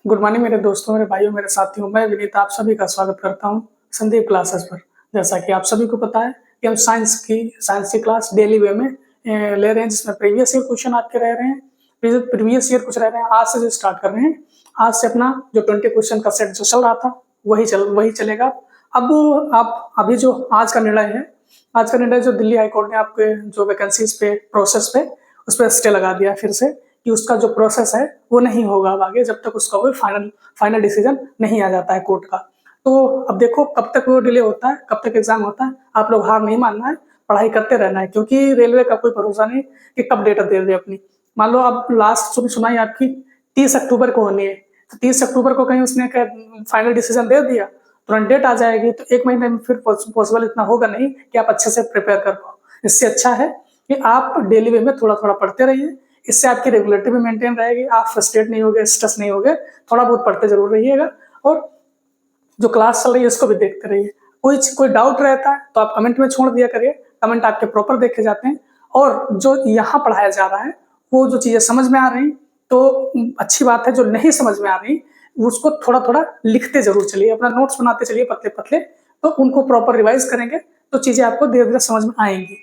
Good morning मेरे दोस्तों, मेरे भाइयों, मेरे साथियों। मैं विनीत आप सभी का स्वागत करता हूं संदीप क्लासेस पर। जैसा कि आप सभी को पता है कि हम साइंस की क्लास डेली वे में ले रहे हैं, जिसमें प्रीवियस ईयर क्वेश्चन आपके रह रहे हैं। प्रीवियस ईयर कुछ रह रहे हैं। आज से जो स्टार्ट कर रहे हैं, आज से अपना जो 20 क्वेश्चन का सेट जो चल रहा था वही चलेगा। अब आप अभी जो आज का निर्णय जो दिल्ली हाईकोर्ट ने आपके जो वैकेंसीज पे प्रोसेस पे उस पर स्टे लगा दिया फिर से, कि उसका जो प्रोसेस है वो नहीं होगा अब आगे, जब तक उसका कोई फाइनल डिसीजन नहीं आ जाता है कोर्ट का। तो अब देखो कब तक वो डिले होता है, कब तक एग्जाम होता है। आप लोग हार नहीं मानना है, पढ़ाई करते रहना है, क्योंकि रेलवे का कोई भरोसा नहीं कि कब डेट दे दे अपनी। मान लो अब लास्ट सुनाई आपकी 30 अक्टूबर को होनी है, तो 30 अक्टूबर को कहीं उसने फाइनल डिसीजन दे दिया, तुरंत डेट आ जाएगी, तो एक महीने में फिर पॉसिबल इतना होगा नहीं कि आप अच्छे से प्रिपेयर कर पाओ। इससे अच्छा है कि आप डेली वे में थोड़ा थोड़ा पढ़ते रहिए। इससे आपकी रेगुलरिटी भी मेंटेन रहेगी, आप फ्रस्ट्रेट नहीं होगे, स्ट्रेस नहीं होगे। थोड़ा बहुत पढ़ते जरूर रहिएगा और जो क्लास चल रही है इसको भी देखते रहिए। कोई डाउट रहता है तो आप कमेंट में छोड़ दिया करिए, कमेंट आपके प्रॉपर देखे जाते हैं। और जो यहाँ पढ़ाया जा रहा है वो जो चीजें समझ में आ रही तो अच्छी बात है, जो नहीं समझ में आ रही उसको थोड़ा थोड़ा लिखते जरूर चलिए, अपना नोट्स बनाते चलिए पतले पतले, तो उनको प्रॉपर रिवाइज करेंगे तो चीजें आपको धीरे धीरे समझ में आएंगी।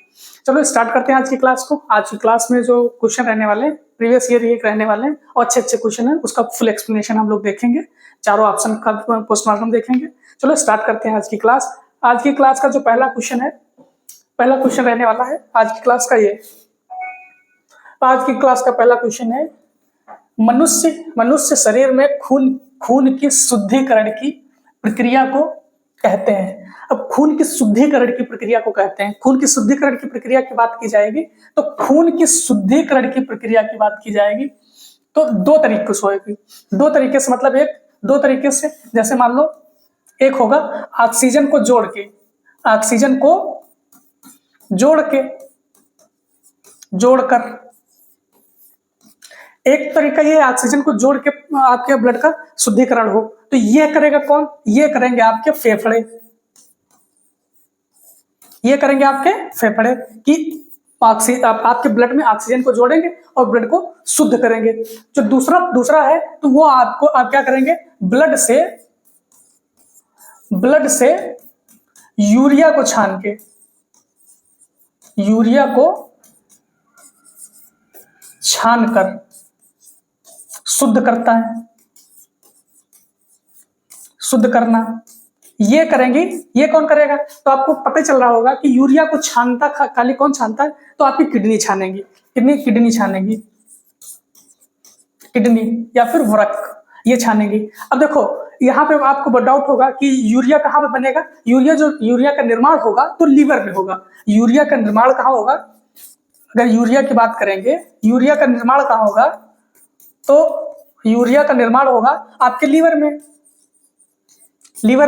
चलो स्टार्ट करते हैं आज की क्लास को। आज की क्लास में जो क्वेश्चन रहने वाले हैं प्रीवियस ईयर ये रहने वाले हैं, और अच्छे अच्छे क्वेश्चन है, उसका फुल एक्सप्लेनेशन हम लोग देखेंगे, चारों ऑप्शन का पोस्टमार्टम देखेंगे। चलो स्टार्ट करते हैं आज की क्लास। आज की क्लास का जो पहला क्वेश्चन रहने वाला है आज की क्लास का ये। आज की क्लास का पहला क्वेश्चन है, मनुष्य शरीर में खून की शुद्धिकरण की प्रक्रिया को कहते हैं। अब खून की शुद्धिकरण की प्रक्रिया को कहते हैं। खून की शुद्धिकरण की प्रक्रिया की बात की जाएगी तो खून की शुद्धिकरण की प्रक्रिया की बात की जाएगी तो दो तरीके से होगी। दो तरीके से मतलब दो तरीके से, जैसे मान लो एक होगा ऑक्सीजन को जोड़कर एक तरीका ये ऑक्सीजन को जोड़ के आपके ब्लड का शुद्धिकरण हो, तो ये करेगा कौन? ये करेंगे आपके फेफड़े। ये करेंगे आपके फेफड़े कि आपके ब्लड में ऑक्सीजन को जोड़ेंगे और ब्लड को शुद्ध करेंगे। जो दूसरा है तो वो आप क्या करेंगे, ब्लड से यूरिया को छानकर शुद्ध करता है। शुद्ध करना ये करेंगे। ये कौन करेगा? तो आपको पता चल रहा होगा कि यूरिया को छानता खाली कौन छानता है, तो आपकी किडनी छानेगी। किडनी या फिर वृक्क ये छानेगी। अब देखो यहाँ पे आपको डाउट होगा कि यूरिया कहाँ पे बनेगा। यूरिया का निर्माण होगा तो लीवर में होगा। यूरिया का निर्माण कहाँ होगा? अगर यूरिया की बात करेंगे, यूरिया का निर्माण कहाँ होगा, तो यूरिया का निर्माण होगा आपके लीवर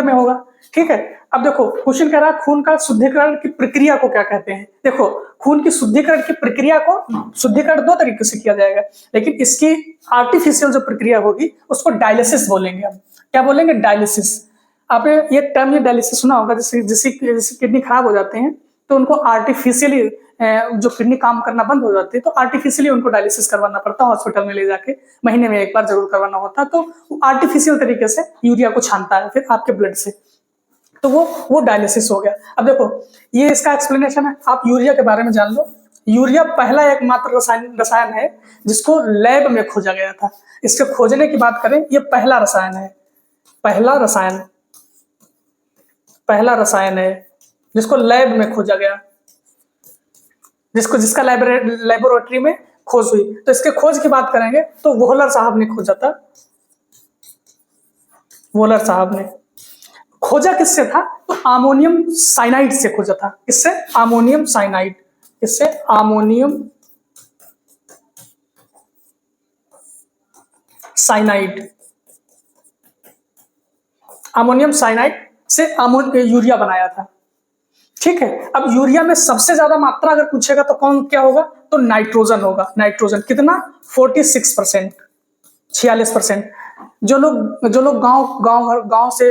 में होगा। ठीक है। अब देखो क्वेश्चन कह रहा है खून का शुद्धिकरण की प्रक्रिया को क्या कहते हैं। देखो खून की शुद्धिकरण की प्रक्रिया को शुद्धिकरण दो तरीके से किया जाएगा, लेकिन इसकी आर्टिफिशियल जो प्रक्रिया होगी उसको डायलिसिस बोलेंगे। हम क्या बोलेंगे? डायलिसिस। आपने ये टर्म डायलिसिस सुना होगा। जैसे किडनी खराब हो जाते हैं तो उनको आर्टिफिशियली जो किडनी काम करना बंद हो जाती है तो आर्टिफिशियली उनको डायलिसिस करवाना पड़ता है, हॉस्पिटल में ले जाके महीने में एक बार जरूर करवाना होता है। तो आर्टिफिशियल तरीके से यूरिया को छानता है फिर आपके ब्लड से, तो वो डायलिसिस हो गया। अब देखो ये इसका एक्सप्लेनेशन है। आप यूरिया के बारे में जान लो। यूरिया पहला एकमात्र रसायन है जिसको लैब में खोजा गया था। इसके खोजने की बात करें, ये पहला रसायन है जिसको लैब में खोजा गया, जिसका लेबोरेटरी में खोज हुई। तो इसके खोज की बात करेंगे तो वोहलर साहब ने खोजा था। वोहलर साहब ने खोजा किससे था? तो अमोनियम साइनाइड से खोजा था। किससे? Ammonium cyanide. किससे? अमोनियम साइनाइड से यूरिया बनाया था। ठीक है। अब यूरिया में सबसे ज्यादा मात्रा अगर पूछेगा तो क्या होगा? तो नाइट्रोजन होगा। नाइट्रोजन कितना? 46%। जो लोग गांव से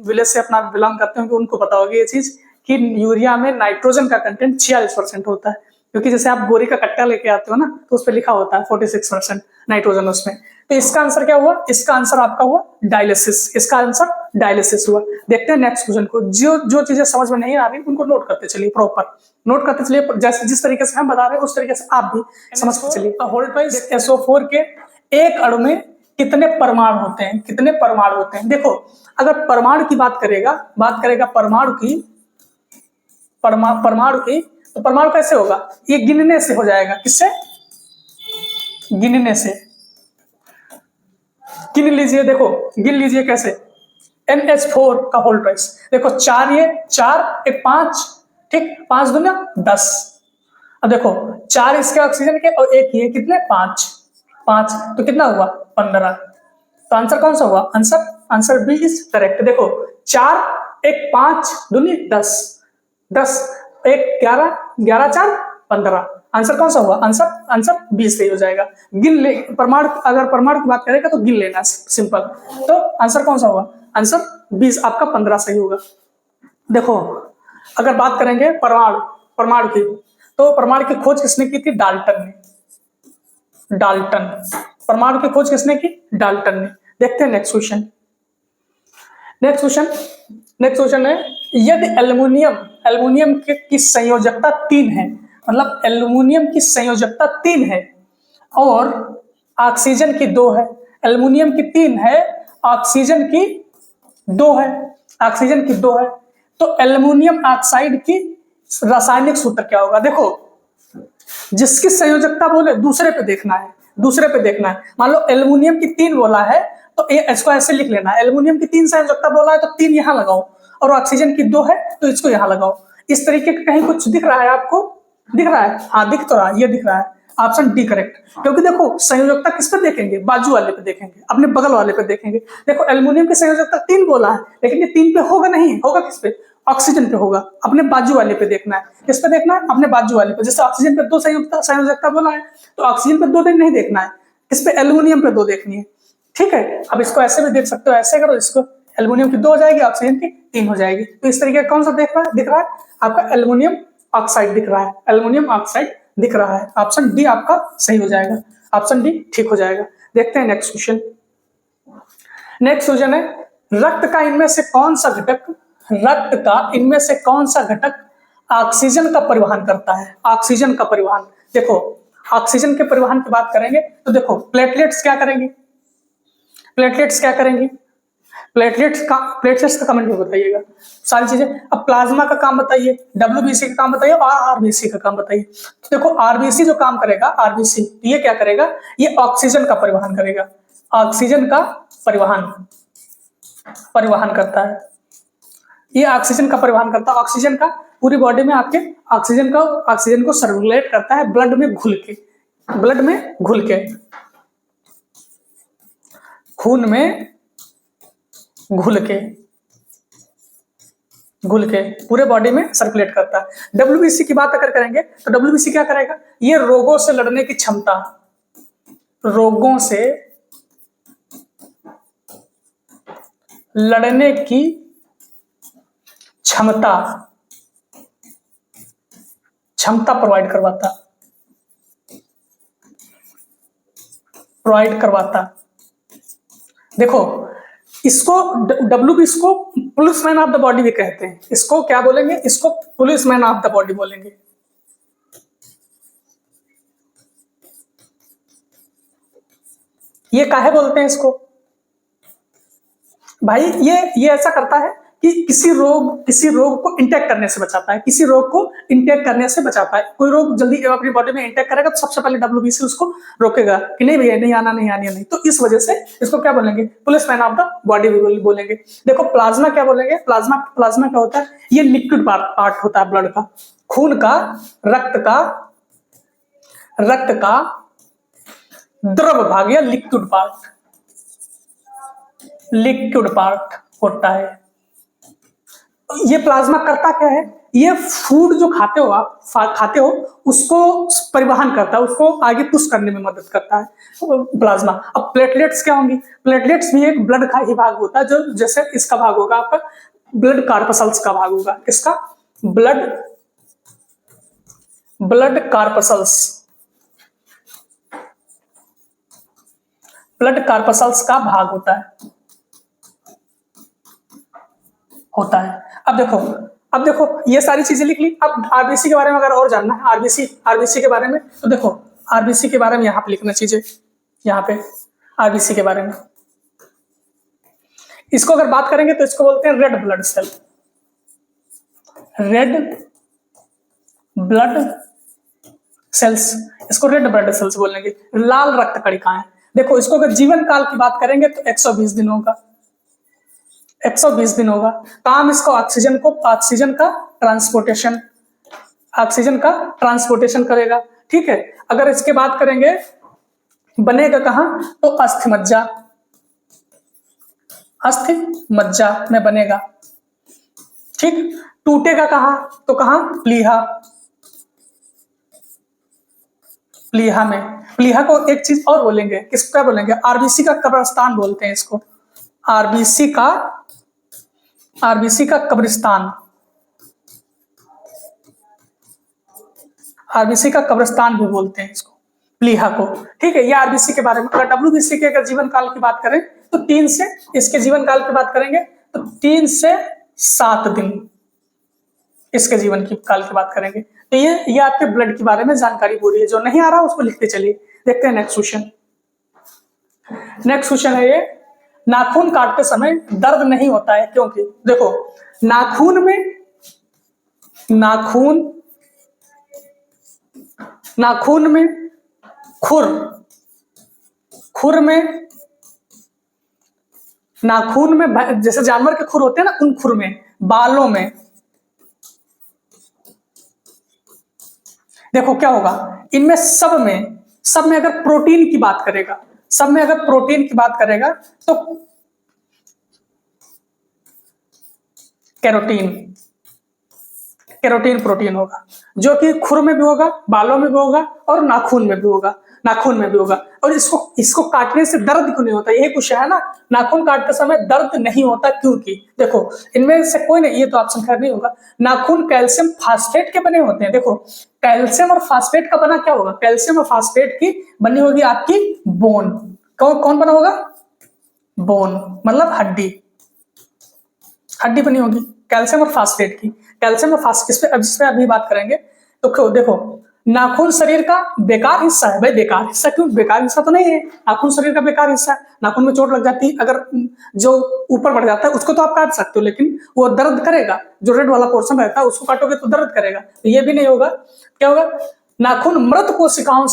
विलेज से अपना बिलोंग करते हैं उनको पता होगी ये चीज कि यूरिया में नाइट्रोजन का कंटेंट 46% होता है। क्योंकि जैसे आप बोरी का कट्टा लेके आते हो ना, तो उस पर लिखा होता है 46% नाइट्रोजन उसमें। तो इसका आंसर क्या हुआ? इसका आंसर आपका हुआ डायलिसिस। इसका आंसर डायलिसिस हुआ। देखते हैं नेक्स्ट क्वेश्चन को। जो जो चीजें समझ में नहीं आ रही उनको नोट करते चलिए, प्रॉपर नोट करते चलिए, जैसे जिस तरीके से हम बता रहे हैं उस तरीके से आप भी समझते चलिए। होल्ड वाइज SO4 के एक अणु में कितने परमाणु होते हैं? कितने परमाणु होते हैं? देखो, अगर परमाणु की बात करेगा परमाणु की, परमाणु की, तो परमाणु कैसे होगा? ये गिनने से हो जाएगा। किससे? गिनने से। गिन लीजिए, देखो गिन लीजिए कैसे। NH4 का होल ट्वाइस, देखो 4, ये 4 एक 5, ठीक, 5 दूना 10। अब देखो 4 इसके ऑक्सीजन के और एक ये कितने? 5 5, तो कितना हुआ? 15। तो आंसर कौन सा हुआ? Answer B is correct. देखो 4 एक 5 दूनी 10, 10 एक 11, 11 4 15। आंसर कौन सा हुआ? आंसर 20 सही हो जाएगा। गिन ले, परमाणु, अगर परमाणु की बात करेगा तो गिन लेना, सिंपल। तो आंसर कौन सा हुआ? आंसर 20, आपका 15 सही होगा। देखो अगर बात करेंगे परमाणु की, तो परमाणु की खोज किसने की थी? डाल्टन ने। परमाणु की खोज किसने की? डाल्टन ने। देखते हैं नेक्स्ट क्वेश्चन है, यदि एल्युमिनियम की संयोजकता 3 है, मतलब एल्युमिनियम की संयोजकता 3 है और ऑक्सीजन की 2 है। एल्युमिनियम की 3 है, ऑक्सीजन की 2 है, तो एल्युमिनियम ऑक्साइड की रासायनिक सूत्र क्या होगा? देखो, जिसकी संयोजकता बोले दूसरे पे देखना है। मान लो एल्युमिनियम की 3 बोला है, तो इसको ऐसे लिख लेना है, एल्युमिनियम की 3 संयोजकता बोला है तो 3 यहां लगाओ, और ऑक्सीजन की 2 है तो इसको यहां लगाओ। इस तरीके का कहीं कुछ दिख रहा है आपको? दिख रहा है? हाँ दिख तो रहा है, ये दिख रहा है। Option D correct. क्योंकि देखो संयोजकता किस पे देखेंगे? बाजू वाले पे देखेंगे, अपने बगल वाले पे देखेंगे। देखो एल्युमिनियम की संयोजकता 3 बोला है, लेकिन ये 3 पे होगा नहीं, होगा किस पे? ऑक्सीजन पे होगा। अपने बाजू वाले पे देखना है। किस पे देखना है? अपने बाजू वाले पे। जैसे ऑक्सीजन पे 2 संयोजकता बोला है, तो ऑक्सीजन पे 2 नहीं देखना है, किस पे? एल्युमिनियम पे 2 देखनी है। ठीक है, अब इसको ऐसे भी देख सकते हो, ऐसे करो इसको, एल्युमिनियम की 2 हो जाएगी, ऑक्सीजन की 3 हो जाएगी। तो इस तरीके का कौन सा दिख रहा है? आपका एल्युमिनियम ऑक्साइड दिख रहा है। ऑप्शन डी आपका सही हो जाएगा, ऑप्शन डी ठीक हो जाएगा। देखते हैं नेक्स्ट क्वेश्चन है, रक्त का इनमें से कौन सा घटक ऑक्सीजन का परिवहन करता है? ऑक्सीजन का परिवहन। देखो ऑक्सीजन के परिवहन की बात करेंगे तो देखो प्लेटलेट्स क्या करेंगी? प्लेटलेट्स का कमेंट में बताइएगा सारी चीजें। अब प्लाज्मा का काम बताइए, WBC का काम बताइए और RBC का काम बताइए। तो देखो RBC जो काम करेगा, RBC ये क्या करेगा? ये ऑक्सीजन का परिवहन करेगा। ऑक्सीजन का परिवहन करता है। ये ऑक्सीजन का परिवहन करता है। ऑक्सीजन का पूरी बॉडी में आपके ऑक्सीजन को सर्कुलेट करता है ब्लड में घुल के, खून में घुल के पूरे बॉडी में सर्कुलेट करता है। WBC की बात अगर करेंगे तो WBC क्या करेगा? ये रोगों से लड़ने की क्षमता प्रोवाइड करवाता। देखो इसको WBC को पुलिसमैन ऑफ द बॉडी भी कहते हैं। इसको क्या बोलेंगे? इसको पुलिसमैन ऑफ द बॉडी बोलेंगे। ये काहे बोलते हैं इसको? भाई ये ऐसा करता है कि किसी रोग को इंटेक्ट करने से बचाता है। कोई रोग जल्दी अपनी बॉडी में इंटेक्ट करेगा तो सबसे पहले WBC उसको रोकेगा कि नहीं भैया, नहीं आना। तो इस वजह से इसको क्या बोलेंगे? पुलिसमैन ऑफ द बॉडी बोलेंगे। देखो प्लाज्मा क्या बोलेंगे? प्लाज्मा क्या होता है? ये लिक्विड पार्ट होता है ब्लड का, खून का, रक्त का द्रव भाग या लिक्विड पार्ट होता है। ये प्लाज्मा करता क्या है? ये फूड जो खाते हो उसको परिवहन करता है, उसको आगे पुश करने में मदद करता है प्लाज्मा। अब प्लेटलेट्स क्या होंगी? प्लेटलेट्स भी एक ब्लड का ही भाग होता है, जो जैसे इसका भाग होगा आपका ब्लड कार्पसल्स का भाग होगा। इसका blood blood corpuscles, blood corpuscles का भाग होता है। अब देखो ये सारी चीजें लिख ली। अब आरबीसी के बारे में अगर और जानना है, आरबीसी के बारे में, तो देखो आरबीसी के बारे में यहाँ पे लिखना चीजें, यहाँ पे आरबीसी के बारे में। इसको अगर बात करेंगे तो इसको बोलते हैं red blood cell, red blood cells, इसको रेड ब्लड सेल्स बोलेंगे। लाल रक्त कणिकाएं, देखो इसको अगर जीवन काल की बात करेंगे तो 120 दिन होगा, 120 दिन होगा। काम इसको ऑक्सीजन का ट्रांसपोर्टेशन करेगा, ठीक है। अगर इसके बात करेंगे बनेगा कहां, तो अस्थि मज्जा में बनेगा, ठीक। टूटेगा कहां, तो कहां, प्लीहा में। प्लीहा को एक चीज और बोलेंगे, किसको क्या बोलेंगे, आरबीसी का कब्रिस्तान बोलते हैं इसको, आरबीसी का कब्रिस्तान, आरबीसी का कब्रिस्तान भी बोलते हैं इसको, प्लीहा को, ठीक है। ये आरबीसी के बारे में। अगर डब्ल्यूबीसी के अगर जीवन काल की बात करें तो 3 से, इसके जीवन काल की बात करेंगे तो 3 से 7 दिन इसके जीवन की काल की बात करेंगे। तो ये आपके ब्लड के बारे में जानकारी पूरी है। जो नहीं आ रहा उसको लिखते चलिए। देखते हैं नेक्स्ट क्वेश्चन है ये, नाखून काटते समय दर्द नहीं होता है क्योंकि, देखो नाखून में खुर में, नाखून में जैसे जानवर के खुर होते हैं ना, उन खुर में, बालों में, देखो क्या होगा, इनमें सब में अगर प्रोटीन की बात करेगा, तो कैरोटीन प्रोटीन होगा, जो कि खुर में भी होगा, बालों में भी होगा और नाखून में भी होगा। और इसको काटने से दर्द क्यों नहीं होता, यही क्वेश्चन है ना। नाखून काटते समय दर्द नहीं होता क्योंकि, देखो इनमें से कोई नहीं, ये तो ऑप्शन खैर नहीं होगा। नाखून कैल्शियम फास्फेट के बने होते हैं। देखो कैल्शियम और फास्फेट का बना क्या होगा, कैल्शियम और फास्फेट की बनी होगी आपकी बोन। कौन बना होगा, बोन मतलब हड्डी बनी होगी कैल्शियम और फास्फेट की। कैल्शियम और फास्फेट जिस पे अभी बात करेंगे। तो देखो नाखून शरीर का बेकार हिस्सा है। भाई बेकार हिस्सा क्यों, बेकार हिस्सा तो नहीं है, नाखून शरीर का बेकार हिस्सा है। नाखून में चोट लग जाती है, अगर जो ऊपर बढ़ जाता है उसको तो आप काट सकते हो, लेकिन वो दर्द करेगा। जो रेड वाला पोर्शन रहता है उसको काटोगे तो दर्द करेगा, तो ये भी नहीं होगा। क्या होगा, नाखून मृत कोशिकाओं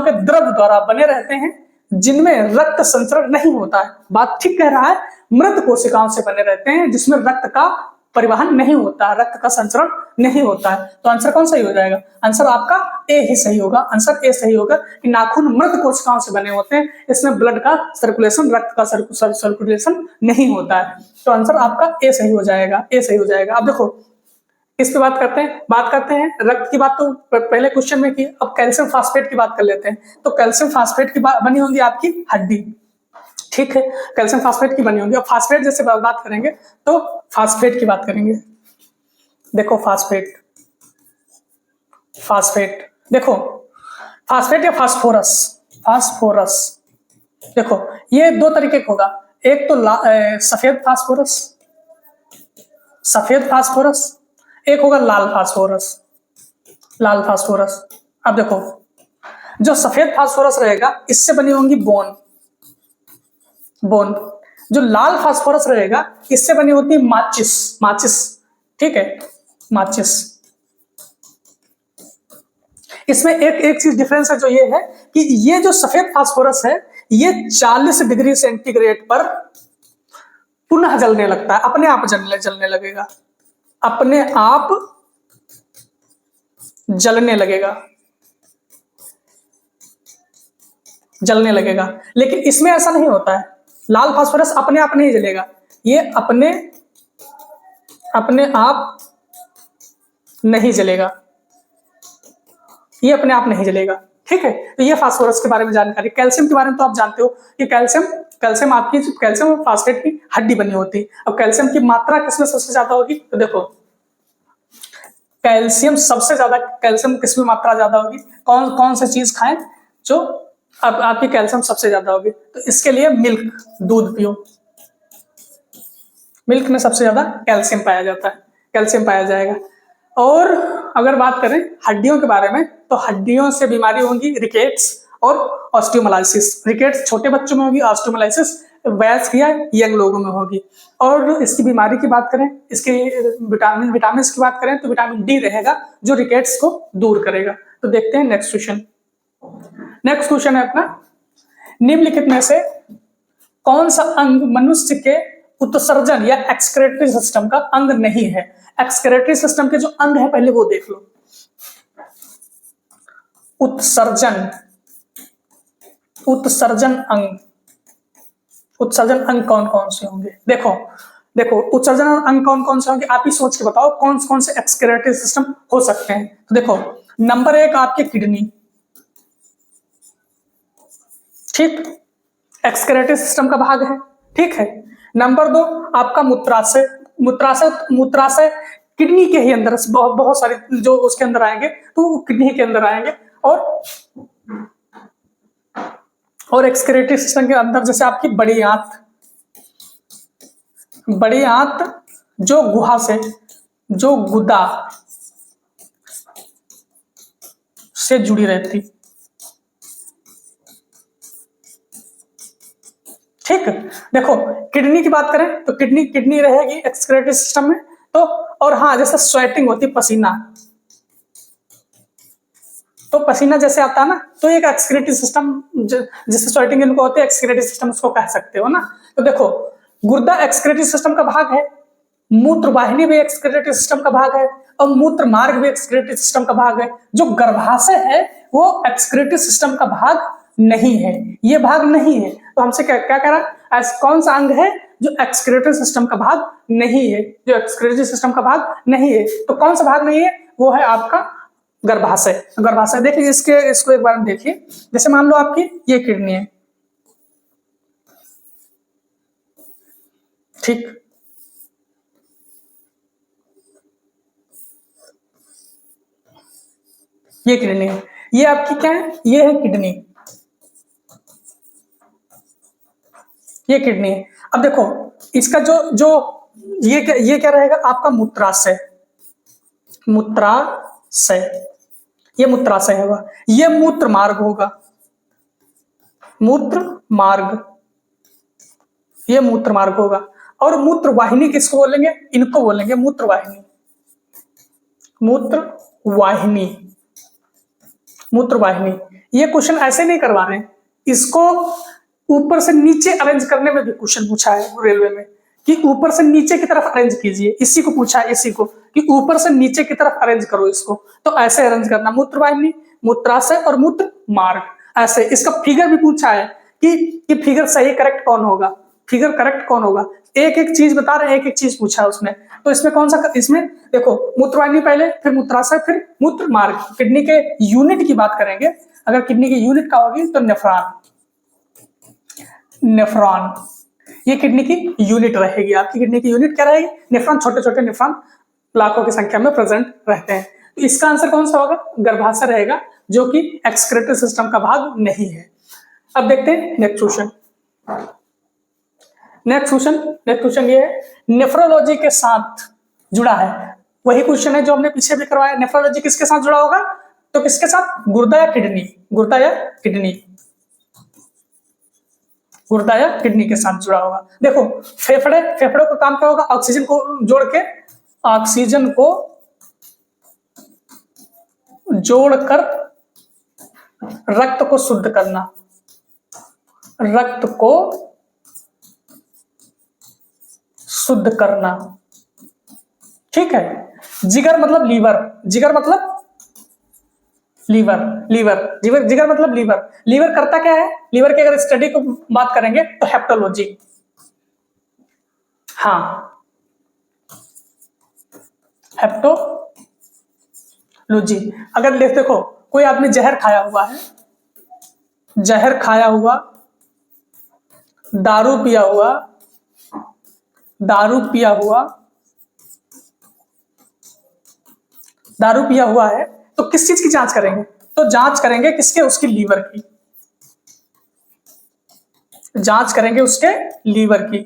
के द्रव द्वारा बने रहते हैं जिनमें रक्त संचरण नहीं होता है। बात ठीक कह रहा है, मृत कोशिकाओं से बने रहते हैं जिसमें रक्त का परिवहन नहीं होता है, रक्त का संचरण नहीं होता है। तो आंसर कौन सही हो जाएगा, आंसर आपका ए ही सही होगा। आंसर ए सही होगा कि नाखून मृत कोशिकाओं से बने होते हैं, इसमें ब्लड का सर्कुलेशन, रक्त का सर्कुलेशन नहीं होता है। तो आंसर आपका ए सही हो जाएगा, ए सही हो जाएगा। अब देखो इस पे बात करते हैं रक्त की बात तो पहले क्वेश्चन में की। अब कैल्शियम फास्फेट की बात कर लेते हैं। तो कैल्शियम फास्फेट की बनी होगी आपकी हड्डी, ठीक है, कैल्शियम फास्फेट की बनी होगी। अब फास्फेट जैसे बात करेंगे तो फास्फेट की बात करेंगे। देखो फास्फेट देखो फास्फेट या फास्फोरस, देखो ये 2 तरीके का होगा। एक तो सफेद फास्फोरस, एक होगा लाल फास्फोरस। अब देखो जो सफेद फास्फोरस रहेगा इससे बनी होंगी बोन। जो लाल फास्फोरस रहेगा इससे बनी होती है माचिस, ठीक है, माचिस। इसमें एक चीज डिफरेंस है, जो ये है कि ये जो सफेद फास्फोरस है ये 40 डिग्री सेंटीग्रेड पर पुनः जलने लगता है, अपने आप जलने लगेगा, अपने आप जलने लगेगा। लेकिन इसमें ऐसा नहीं होता है, लाल फास्फोरस अपने आप नहीं जलेगा, ये अपने आप नहीं जलेगा, ये अपने आप नहीं जलेगा, ठीक है। तो ये फास्फोरस के बारे में जानकारी। कैल्शियम के बारे में तो आप जानते हो कि कैल्शियम आपकी कैल्शियम और फास्फेट की हड्डी बनी होती है। अब कैल्शियम की मात्रा किसमें सबसे ज्यादा होगी, तो देखो कैल्शियम सबसे ज्यादा, कैल्शियम किसमें मात्रा ज्यादा होगी, कौन कौन सी चीज खाएं जो अब आपकी कैल्शियम सबसे ज्यादा होगी, तो इसके लिए मिल्क, दूध पियो। मिल्क में सबसे ज्यादा कैल्शियम पाया जाता है, कैल्शियम पाया जाएगा। और अगर बात करें हड्डियों के बारे में, तो हड्डियों से बीमारी होगी रिकेट्स और ऑस्टियोमालाइसिस। रिकेट्स छोटे बच्चों में होगी, ऑस्टियोमालाइसिस वयस्क या यंग लोगों में होगी। और इसकी बीमारी की बात करें, इसके विटामिन की बात करें, तो विटामिन डी रहेगा जो रिकेट्स को दूर करेगा। तो देखते हैं नेक्स्ट क्वेश्चन। नेक्स्ट क्वेश्चन है अपना, निम्नलिखित में से कौन सा अंग मनुष्य के उत्सर्जन या एक्सक्रेटरी सिस्टम का अंग नहीं है। एक्सक्रेटरी सिस्टम के जो अंग है पहले वो देख लो। उत्सर्जन, उत्सर्जन अंग, उत्सर्जन अंग कौन कौन से होंगे, देखो देखो उत्सर्जन अंग कौन कौन से होंगे, आप ही सोच के बताओ कौन कौन से एक्सक्रेटरी सिस्टम हो सकते हैं। तो देखो नंबर 1 आपके किडनी, ठीक, एक्सक्रेटरी सिस्टम का भाग है, ठीक है। नंबर 2 आपका मूत्राशय, मूत्राशय किडनी के ही अंदर बहुत सारे जो उसके अंदर आएंगे, तो किडनी के अंदर आएंगे। और एक्सक्रेटरी सिस्टम के अंदर जैसे आपकी बड़ी आंत, बड़ी आंत जो गुहा से, जो गुदा से जुड़ी रहती, ठीक। देखो किडनी की बात करें तो किडनी रहेगी एक्सक्रेटरी सिस्टम में। तो और हाँ, जैसे स्वेटिंग होती, पसीना, तो पसीना जैसे आता है ना, तो एक एक्सक्रेटरी सिस्टम, जिससे स्वेटिंग इनको होती है, एक्सक्रेटरी सिस्टम उसको कह सकते हो ना। तो देखो गुर्दा एक्सक्रेटरी सिस्टम का भाग है, मूत्र वाहिनी भी एक्सक्रेटरी सिस्टम का भाग है, और मूत्र मार्ग भी एक्सक्रेटरी सिस्टम का भाग है। जो गर्भाशय है वो एक्सक्रेटरी सिस्टम का भाग नहीं है, ये भाग नहीं है। तो हमसे क्या क्या कह रहा है, कौन सा अंग है जो एक्सक्रेटरी सिस्टम का भाग नहीं है, जो एक्सक्रेटरी सिस्टम का भाग नहीं है, तो कौन सा भाग नहीं है, वो है आपका गर्भाशय। गर्भाशय देखिए, इसको एक बार देखिए, जैसे मान लो आपकी ये किडनी है, ठीक, ये किडनी है, ये आपकी क्या है, ये है किडनी, ये किडनी है। अब देखो इसका जो जो ये क्या रहेगा आपका मूत्राशय, मूत्राशय, ये मूत्राशय होगा, ये मूत्र मार्ग होगा, मूत्र मार्ग, ये मूत्र मार्ग होगा। और मूत्र वाहिनी किसको बोलेंगे, इनको बोलेंगे मूत्र वाहिनी, मूत्र वाहिनी, मूत्र वाहिनी। ये क्वेश्चन ऐसे नहीं करवा रहे हैं, इसको ऊपर से नीचे अरेंज करने में भी क्वेश्चन पूछा है रेलवे में, कि ऊपर से नीचे की तरफ अरेंज कीजिए, इसी को पूछा है, इसी को कि ऊपर से नीचे की तरफ अरेंज करो इसको। तो ऐसे अरेंज करना, मूत्र वाहिनी, मूत्राशय और मूत्र मार्ग, ऐसे। इसका फिगर भी पूछा है कि फिगर सही करेक्ट कौन होगा, फिगर करेक्ट कौन होगा, एक एक चीज बता रहे हैं, एक एक चीज पूछा है उसमें। तो इसमें कौन सा, इसमें देखो मूत्रवाहिनी पहले, फिर मूत्राशय, फिर मूत्र मार्ग। किडनी के यूनिट की बात करेंगे, अगर किडनी की यूनिट का होगी तो नेफ्रॉन, नेफ्रॉन, ये किडनी की यूनिट रहेगी। आपकी किडनी की यूनिट क्या रहेगी, नेफ्रॉन। छोटे छोटे नेफ्रॉन लाखों की संख्या में प्रेजेंट रहते हैं। तो इसका आंसर कौन सा होगा, गर्भाशय रहेगा, जो कि एक्सक्रेटरी सिस्टम का भाग नहीं है। अब देखते हैं नेक्स्ट क्वेश्चन। नेक्स्ट क्वेश्चन ये है, नेफ्रोलॉजी के साथ जुड़ा है, वही क्वेश्चन है जो हमने पीछे भी करवाया। नेफ्रोलॉजी किसके साथ जुड़ा होगा, तो किसके साथ, गुर्दा या किडनी, गुर्दा या किडनी, गुर्दा या किडनी के साथ जुड़ा होगा। देखो फेफड़ों का काम क्या होगा, ऑक्सीजन को जोड़ के, ऑक्सीजन को जोड़कर रक्त को शुद्ध करना, रक्त को शुद्ध करना, ठीक है। जिगर मतलब लीवर, जिगर मतलब लीवर, जिगर मतलब लीवर। लीवर करता क्या है, लीवर की अगर स्टडी को बात करेंगे तो हेप्टोलॉजी, हाँ हेप्टोलॉजी। अगर देखो कोई आदमी जहर खाया हुआ है, जहर खाया हुआ, दारू पिया हुआ, दारू पिया हुआ, दारू पिया हुआ है तो किस चीज की जांच करेंगे? तो जांच करेंगे किसके? उसकी लीवर की। जांच करेंगे उसके लीवर की,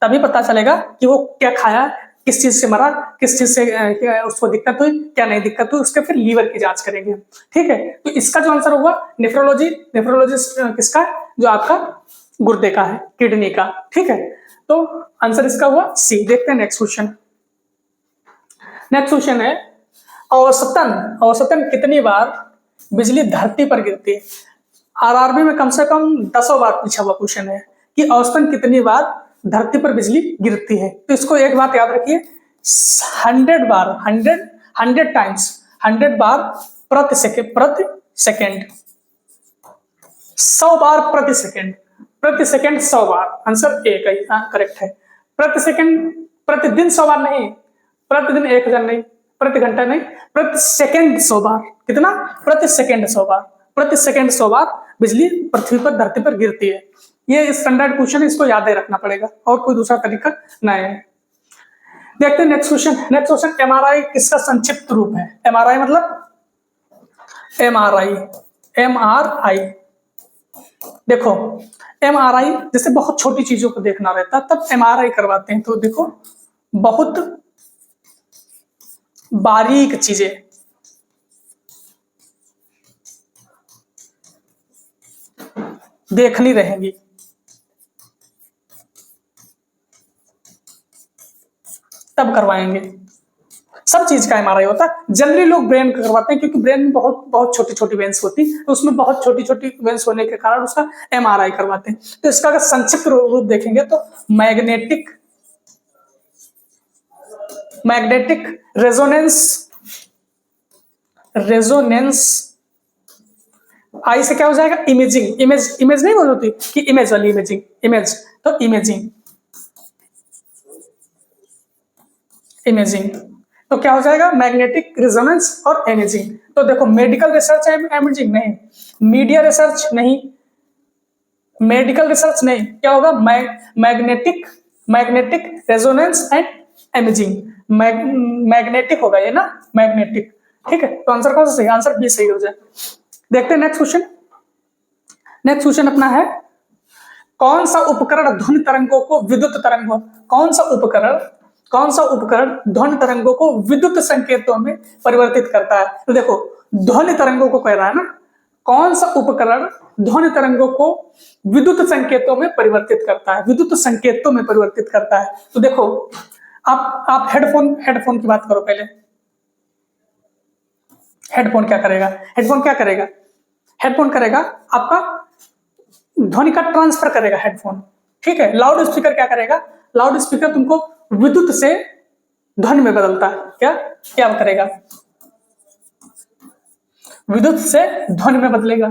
तभी पता चलेगा कि वो क्या खाया, किस चीज से मरा, किस चीज से उसको दिक्कत हुई, क्या नहीं दिक्कत हुई, उसके फिर लीवर की जांच करेंगे। ठीक है, तो इसका जो आंसर होगा नेफ्रोलॉजी, नेफ्रोलॉजिस्ट किसका है? जो आपका गुर्दे का है, किडनी का। ठीक है, तो आंसर इसका हुआ सी। देखते हैं नेक्स्ट क्वेश्चन। नेक्स्ट क्वेश्चन है औसतन औसतन कितनी बार बिजली धरती पर गिरती है? आरआरबी में कम से कम 10 बार पूछा हुआ क्वेश्चन है कि औसतन कितनी बार धरती पर बिजली गिरती है। तो इसको एक बात याद रखिए, 100 बार, 100 टाइम्स, 100 बार प्रति सेकेंड, 100 बार प्रति सेकेंड, 100 बार। आंसर ए का करेक्ट है। प्रति सेकेंड, प्रतिदिन 100 बार नहीं, प्रतिदिन 1000 नहीं, प्रति घंटा नहीं, प्रति सेकेंड 100 बार। कितना? प्रति सेकेंड 100 बार, प्रति सेकेंड 100 बार बिजली पृथ्वी पर, धरती पर गिरती है। ये स्टैंडर्ड क्वेश्चन, इसको याद ही रखना पड़ेगा और कोई दूसरा तरीका नहीं है। देखते हैं next question. Next question, MRI किसका संक्षिप्त रूप है? एमआरआई मतलब एमआरआई, एमआरआई। देखो एमआरआई जैसे बहुत छोटी चीजों को देखना रहता है तब एमआरआई करवाते हैं। तो देखो बहुत बारीक चीजें, देखनी रहेंगी, तब करवाएंगे। सब चीज का एमआरआई होता है। जनरली लोग ब्रेन का करवाते हैं क्योंकि ब्रेन में बहुत बहुत छोटी छोटी वेन्स होती है, तो उसमें बहुत छोटी छोटी वेन्स होने के कारण उसका एमआरआई करवाते हैं। तो इसका अगर संक्षिप्त रूप देखेंगे तो मैग्नेटिक रेजोनेंस आई से क्या हो जाएगा? इमेजिंग। इमेज नहीं बोल होती कि इमेज वाली इमेजिंग, इमेज तो इमेजिंग तो क्या हो जाएगा? मैग्नेटिक रेजोनेंस और इमेजिंग। तो देखो मेडिकल रिसर्च है, इमेजिंग नहीं, मीडिया रिसर्च नहीं, मेडिकल रिसर्च नहीं, क्या होगा? Magnetic resonance and imaging. Magnetic होगा ये ना, मैग्नेटिक। ठीक है, तो आंसर कौन सा सही? आंसर बी सही हो जाए। देखते हैं नेक्स्ट क्वेश्चन। नेक्स्ट क्वेश्चन अपना है, कौन सा उपकरण ध्वनि तरंगों को विद्युत तरंगों, कौन सा उपकरण ध्वनि तरंगों को विद्युत संकेतों में परिवर्तित करता है? तो देखो ध्वनि तरंगों को कह रहा है ना, कौन सा उपकरण ध्वनि तरंगों को विद्युत संकेतों में परिवर्तित करता है? विद्युत संकेतों में परिवर्तित करता है। तो देखो आप हेडफोन की बात करो पहले। हेडफोन क्या करेगा? हेडफोन करेगा आपका ध्वनि का ट्रांसफर करेगा हेडफोन। ठीक है, लाउड स्पीकर क्या करेगा? लाउड स्पीकर तुमको विद्युत से ध्वनि में बदलता है। क्या करेगा? विद्युत से ध्वनि में बदलेगा।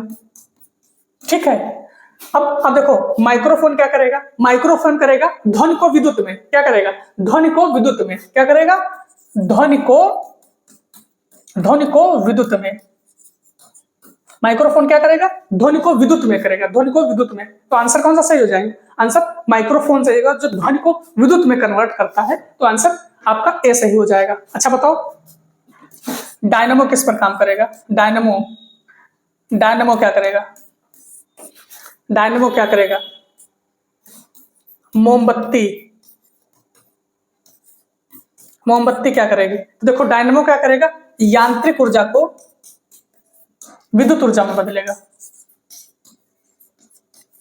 ठीक है, अब देखो माइक्रोफोन क्या करेगा? माइक्रोफोन करेगा ध्वनि को विद्युत में, क्या करेगा? ध्वनि को विद्युत में, क्या करेगा? ध्वनि को विद्युत में। माइक्रोफोन क्या करेगा? ध्वनि को विद्युत में करेगा, ध्वनि को विद्युत में। तो आंसर कौन सा सही हो जाएगा? आंसर माइक्रोफोन सही होगा, जो ध्वनि को विद्युत में कन्वर्ट करता है। तो आंसर आपका ए सही हो जाएगा। अच्छा बताओ डायनामो किस पर काम करेगा? डायनामो क्या करेगा? डायनामो क्या करेगा? मोमबत्ती क्या करेगी? तो देखो डायनामो क्या करेगा? यांत्रिक ऊर्जा को विद्युत ऊर्जा में बदलेगा,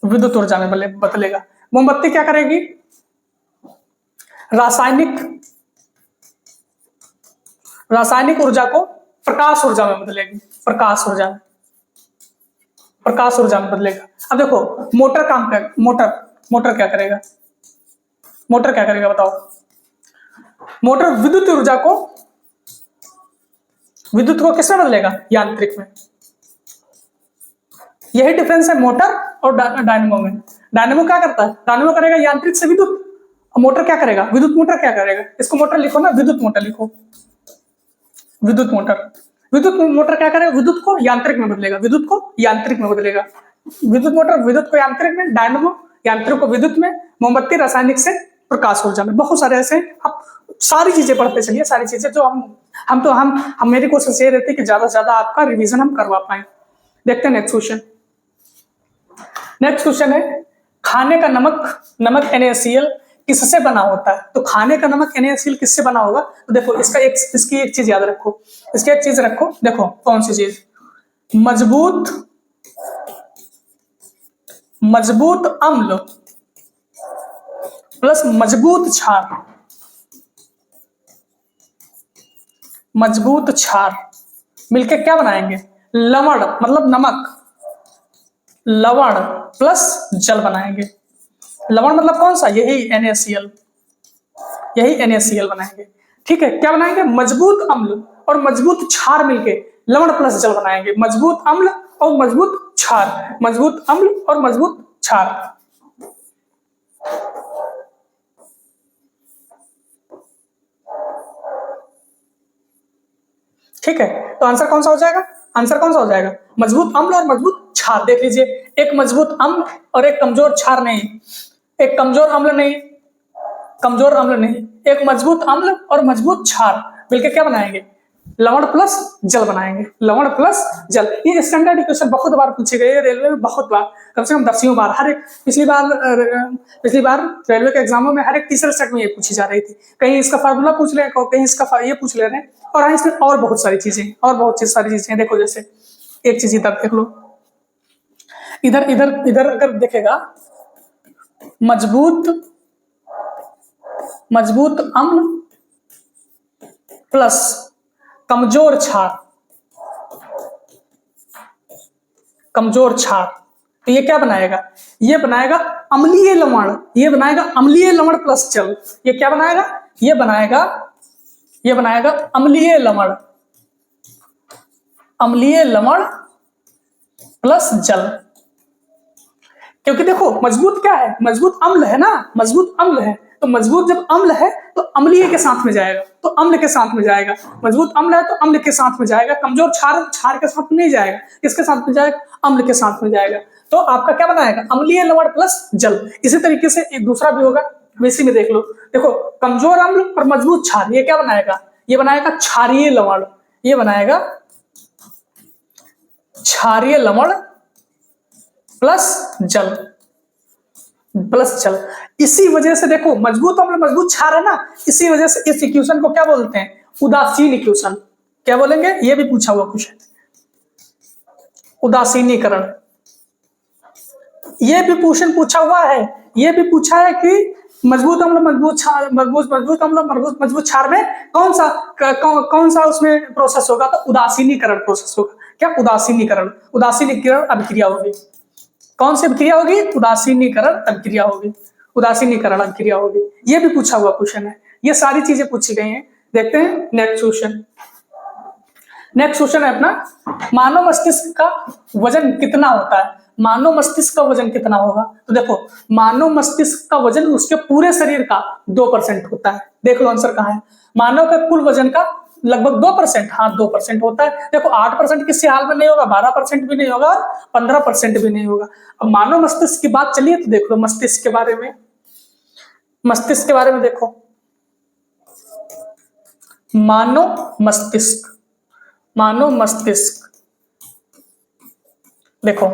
विद्युत ऊर्जा में बदलेगा। मोमबत्ती क्या करेगी? रासायनिक ऊर्जा को प्रकाश ऊर्जा में बदलेगी, प्रकाश ऊर्जा में बदलेगा। अब देखो मोटर क्या करेगा? मोटर क्या करेगा बताओ? मोटर विद्युत ऊर्जा को, विद्युत को किसमें बदलेगा? यांत्रिक में। यही डिफरेंस है मोटर और डायनेमो में। डायनेमो क्या करता है? डायनेमो करेगा यांत्रिक से विद्युत, और मोटर क्या करेगा? विद्युत मोटर क्या करेगा? इसको मोटर लिखो ना, विद्युत मोटर लिखो, विद्युत मोटर क्या करेगा? विद्युत को यांत्रिक में बदलेगा, विद्युत मोटर विद्युत को यांत्रिक में, डायनेमो यांत्रिक को विद्युत में, मोमबत्ती रासायनिक से प्रकाश ऊर्जा में। बहुत सारे ऐसे आप सारी चीजें पढ़ते चलिए, सारी चीजें जो हम मेरी कोशिश ये रहती है कि ज्यादा से ज्यादा आपका रिवीजन हम करवा पाए। देखते हैं नेक्स्ट क्वेश्चन। नेक्स्ट क्वेश्चन है खाने का नमक NaCl किससे बना होता है? तो खाने का नमक NaCl किससे बना होगा? तो देखो इसकी एक चीज याद रखो, इसकी एक चीज रखो, देखो कौन सी चीज, मजबूत अम्ल प्लस मजबूत क्षार मिलके क्या बनाएंगे? लवण, मतलब नमक, लवण प्लस जल बनाएंगे। लवण मतलब कौन सा? यही NaCl बनाएंगे। ठीक है, क्या बनाएंगे? मजबूत अम्ल और मजबूत क्षार मिलके लवण प्लस जल बनाएंगे। मजबूत अम्ल और मजबूत क्षार, मजबूत अम्ल और मजबूत क्षार। ठीक है, तो आंसर कौन सा हो जाएगा? आंसर कौन सा हो जाएगा? मजबूत अम्ल और मजबूत क्षार। देख लीजिए, एक मजबूत अम्ल और एक कमजोर क्षार नहीं, एक कमजोर अम्ल नहीं, एक मजबूत अम्ल और मजबूत क्षार मिलकर क्या बनाएंगे? लवण प्लस जल बनाएंगे। लवण प्लस जल, ये स्टैंडर्ड इक्वेशन बहुत बार पूछे गए रेलवे में, बहुत बार, कम से कम 10वीं बार। हर एक पिछली बार रेलवे के एग्जामों में हर एक तीसरे सेट में ये पूछी जा रही थी। कहीं इसका फार्मूला पूछ ले, कहीं इसका ये पूछ ले रहे हैं, और इसमें और बहुत सारी चीजें देखो, जैसे एक चीज इधर देख लो, इधर अगर देखेगा, मजबूत अम्ल प्लस कमजोर क्षार, तो ये क्या बनाएगा? ये बनाएगा अम्लीय लवण, अम्लीय लवण प्लस जल। ये क्या बनाएगा? ये बनाएगा अम्लीय लवण प्लस जल। क्योंकि देखो मजबूत क्या है? मजबूत अम्ल है ना, मजबूत अम्ल है, तो मजबूत जब अम्ल है तो अम्लीय के साथ में जाएगा, तो अम्ल के साथ में जाएगा। मजबूत अम्ल है तो अम्ल के साथ में जाएगा। कमजोर क्षार के साथ में नहीं जाएगा, किसके साथ में जाएगा? अम्ल के साथ में जाएगा। तो आपका क्या बनाएगा? अम्लीय लवण प्लस जल। इसी तरीके से एक दूसरा भी होगा, इसी में देख लो, देखो कमजोर अम्ल और मजबूत क्षार, ये क्या बनाएगा? ये बनाएगा क्षारीय लवण, ये बनाएगा क्षारीय लवण प्लस जल। इसी वजह से देखो मजबूत अम्ल मजबूत क्षार है ना, इसी वजह से इस इक्वेशन को क्या बोलते हैं? उदासीन इक्वेशन। क्या बोलेंगे? ये भी पूछा हुआ क्वेश्चन, उदासीनीकरण। ये भी क्वेश्चन पूछा हुआ है, ये भी पूछा है कि मजबूत अम्ल मजबूत क्षार में कौन सा उसमें प्रोसेस होगा? तो उदासीनीकरण प्रोसेस होगा। क्या? उदासीनीकरण अभिक्रिया होगी। कौन सी अभिक्रिया होगी? उदासीनीकरण अभिक्रिया होगी। ये भी पूछा हुआ क्वेश्चन है, ये सारी चीजें पूछी गई हैं। देखते हैं नेक्स्ट क्वेश्चन है अपना, मानव मस्तिष्क का वजन कितना होता है? मानव मस्तिष्क का वजन कितना होगा? तो देखो मानव मस्तिष्क का वजन उसके पूरे शरीर का 2% होता है। देख लो आंसर कहाँ है। मानव के कुल वजन का लगभग 2%, हाँ 2% होता है। देखो 8% किसी हाल में नहीं होगा, 12% भी नहीं होगा, 15% भी नहीं होगा। अब मानव मस्तिष्क की बात चलिए तो देख लो मस्तिष्क के बारे में देखो, मानव मस्तिष्क देखो,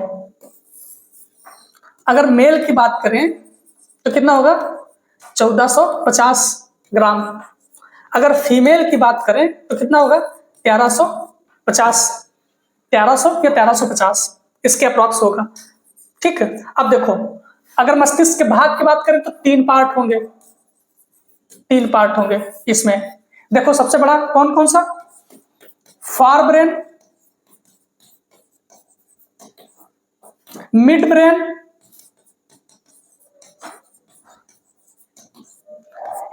अगर मेल की बात करें तो कितना होगा? 1450 ग्राम। अगर फीमेल की बात करें तो कितना होगा? 1350 या 1350, इसके अप्रॉक्स होगा। ठीक है, अब देखो अगर मस्तिष्क के भाग की बात करें तो 3 पार्ट होंगे इसमें। देखो सबसे बड़ा कौन सा? Forebrain, midbrain,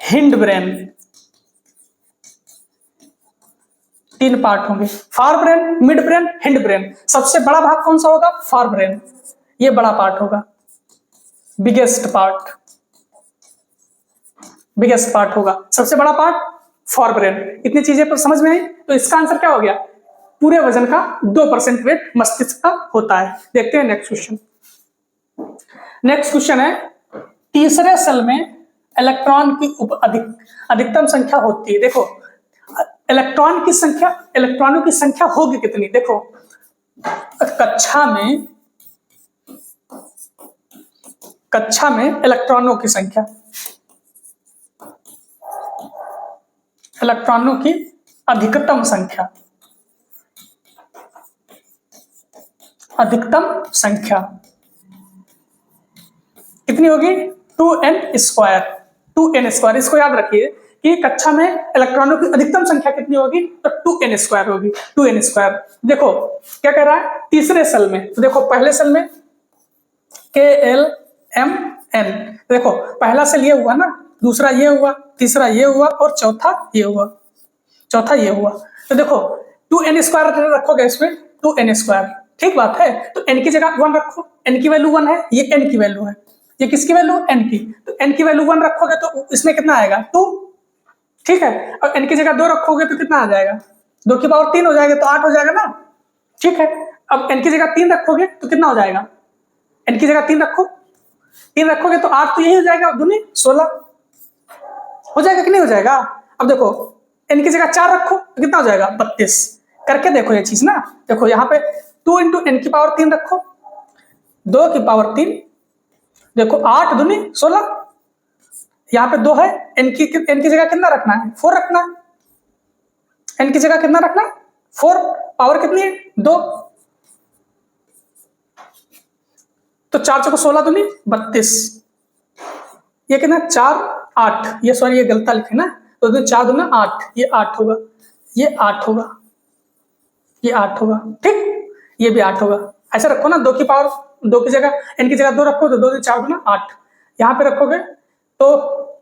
hindbrain. 3 part होंगे, forebrain, midbrain, hindbrain. सबसे बड़ा भाग कौन सा होगा? फॉर ब्रेन, ये बड़ा पार्ट होगा, बिगेस्ट पार्ट होगा, सबसे बड़ा पार्ट फॉर ब्रेन। इतनी चीजें पर समझ में आई, तो इसका आंसर क्या हो गया? पूरे वजन का 2% वेट मस्तिष्क का होता है। देखते हैं नेक्स्ट क्वेश्चन है, तीसरे सेल में इलेक्ट्रॉन की अधिकतम संख्या होती है। देखो इलेक्ट्रॉनों की संख्या होगी कितनी? देखो कक्षा में इलेक्ट्रॉनों की संख्या, इलेक्ट्रॉनों की अधिकतम संख्या कितनी होगी? 2n square. 2n स्क्वायर, इसको याद रखिए कि कक्षा में इलेक्ट्रॉनों की अधिकतम संख्या कितनी होगी? तो 2n स्क्वायर होगी। 2n square. देखो क्या कह रहा है तीसरे सेल में, तो देखो पहले सेल में KLMN, देखो पहला सेल ये हुआ ना, दूसरा ये हुआ, तीसरा ये हुआ और चौथा ये हुआ। तो देखो 2n स्क्वायर रखोगे इसमें, 2n स्क्वायर, ठीक बात है। तो n की जगह 1 रखो, n की वैल्यू 1 है, ये n की वैल्यू है, ये किसकी वैल्यू? n की। तो n की वैल्यू 1 रखोगे तो इसमें कितना आएगा? 2, ठीक है। और n की जगह 2 रखोगे तो कितना आ जाएगा? 2 की पावर 3 हो जाएगा, तो 8 हो जाएगा ना, ठीक है। अब n की जगह 3 रखोगे तो कितना हो जाएगा? n की जगह 3 रखोगे तो 8 तो यही हो जाएगा, दूनी 16 हो जाएगा कि नहीं हो जाएगा? अब देखो n की जगह 4 रखो तो कितना हो जाएगा? 32। करके देखो ये चीज ना, देखो यहाँ पे 2 इंटू n की पावर 3 रखो, 2 की पावर 3, देखो 8 दूनी 16, यहाँ पे 2 है, n की जगह कितना रखना है? 4 रखना है। n की जगह कितना रखना है? 4। पावर कितनी है? 2। तो 4 चौको 16 दूनी 32, ये कितना? 4 8, ये सॉरी ये गलता लिखे ना, तो 4 दूना 8, ये 8 होगा, ये 8 होगा, ये 8 होगा, ठीक, ये भी 8 होगा। ऐसा रखो ना, 2 की पावर 2 की जगह n की जगह 2 रखो तो 2 दूनी 4 दूना 8, यहाँ पे रखोगे तो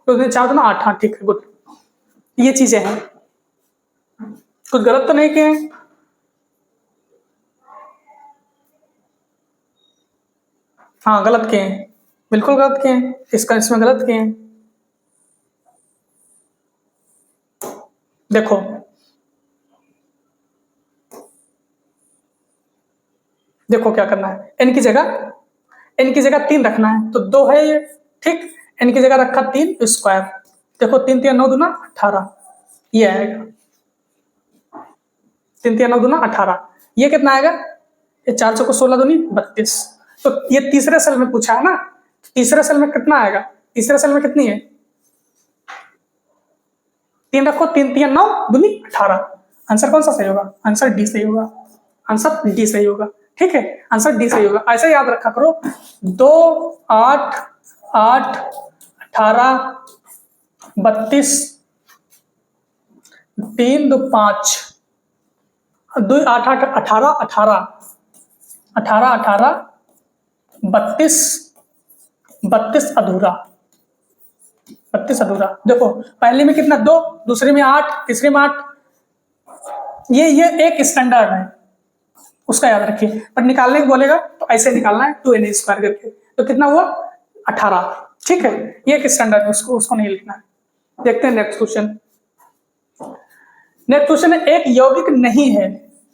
2 दूनी 4 दूना 8, हाँ ठीक है, गुड। ये चीजें हैं, कुछ गलत तो नहीं किए हैं? हाँ गलत किए हैं, बिल्कुल गलत किए हैं, इसमें गलत किए हैं। देखो क्या करना है, n की जगह 3 रखना है, तो 2 है ये, ठीक। n की जगह रखा 3 स्क्वायर, देखो 3 3 9 दूना 18, ये आएगा 3 3 9 दूना 18, ये कितना आएगा? ये 4 चौको 16 दूनी 32। तो ये तीसरे सेल में पूछा है ना, तीसरे सेल में कितना आएगा? तीसरे सेल में कितनी है? 3 रखो, 3 3 9 दूनी 18। आंसर कौन सा सही होगा? आंसर डी सही होगा, आंसर डी सही होगा, ठीक है, आंसर डी सही होगा। ऐसे याद रखा करो, 2 8 8 18 32, 3 2 5, 2 8 8 18 18 18 18 32 32 अधूरा, 32 अधूरा। देखो पहले में कितना? 2, दूसरे में 8, तीसरे में 8, ये एक स्टैंडर्ड है, उसका याद रखिए। पर निकालने को बोलेगा तो ऐसे निकालना है, 2n स्क्वायर करके, तो कितना हुआ? 18, ठीक है, ये एक स्टैंडर्ड है, उसको नहीं लिखना है। देखते हैं नेक्स्ट क्वेश्चन। नेक्स्ट क्वेश्चन है, एक यौगिक नहीं है,